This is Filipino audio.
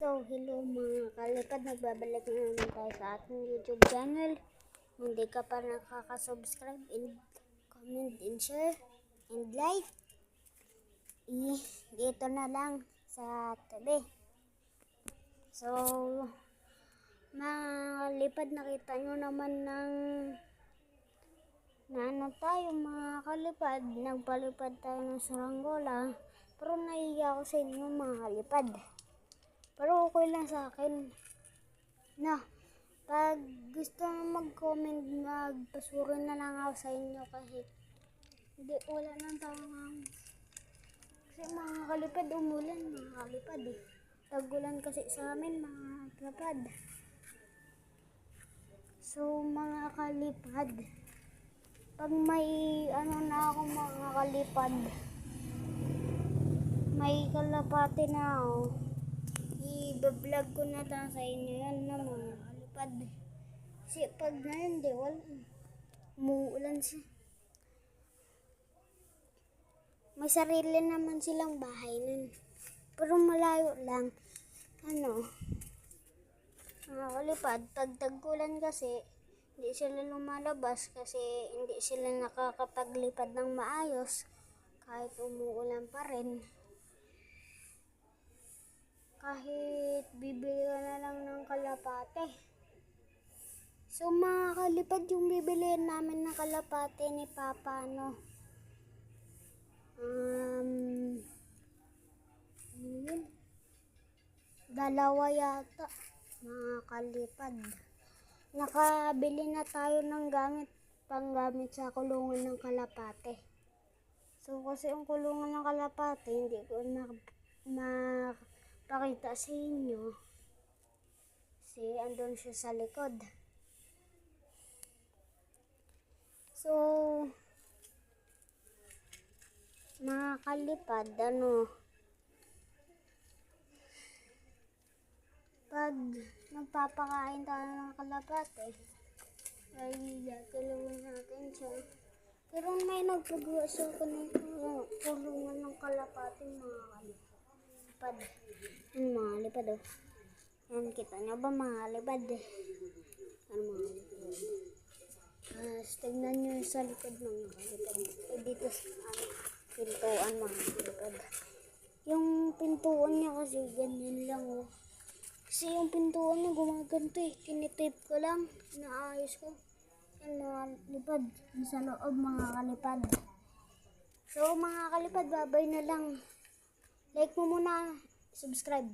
So, hello mga kalipad, nagbabalik na naman tayo sa ating YouTube channel. Kung hindi ka pa nakaka-subscribe, and comment, and share, and like, dito na lang sa tabi. So, mga kalipad, nakita nyo naman ng tayo mga kalipad, nagpalipad tayo ng saranggola, pero nahiya ako sa inyo mga kalipad. Pero okay lang sa akin na pag gusto mo mag-comment, magpasuri na lang ako sa inyo kahit hindi, wala nang tangang. Kasi mga kalipad, umulan mga kalipad eh. Tag-ulan kasi sa amin mga kalipad. So mga kalipad, pag may na ako mga kalipad, may kalapati na ako, i-vlog ko na lang sa inyo yan na mga kalipad. Kasi pag na yun, di wala. Umuulan siya. May sarili naman silang bahay nun. Pero malayo lang. Mga kalipad, pag tag-ulan kasi, hindi sila lumalabas kasi hindi sila nakakapaglipad ng maayos kahit umuulan pa rin. Kahit bibili ka na lang ng kalapate. So mga kalipad, yung bibili namin ng kalapate ni Papa, dalawa yata mga kalipad. Nakabili na tayo ng panggamit sa kulungan ng kalapate. So kasi ang kulungan ng kalapate, hindi ko pakita sa inyo kasi andun siya sa likod. So mga kalipad, pag nagpapakain tayo ng kalapate ay kilawin natin siya. Pero may nagpagawa sa akin ng kulungan ng kalapate mga kalipad. Mga kalipad oh. Yan, kita nyo ba mga kalipad? Mga kalipad. Tignan nyo sa likod mga kalipad. Dito sa pintuan mga kalipad. Yung pintuan niya kasi ganyan lang oh. Kasi yung pintuan niya gumaganto eh. Kinitape ko lang. Inaayos ko. Yan mga kalipad. Sa loob mga kalipad. So mga kalipad, babay na lang. Like mo muna. Subscribe.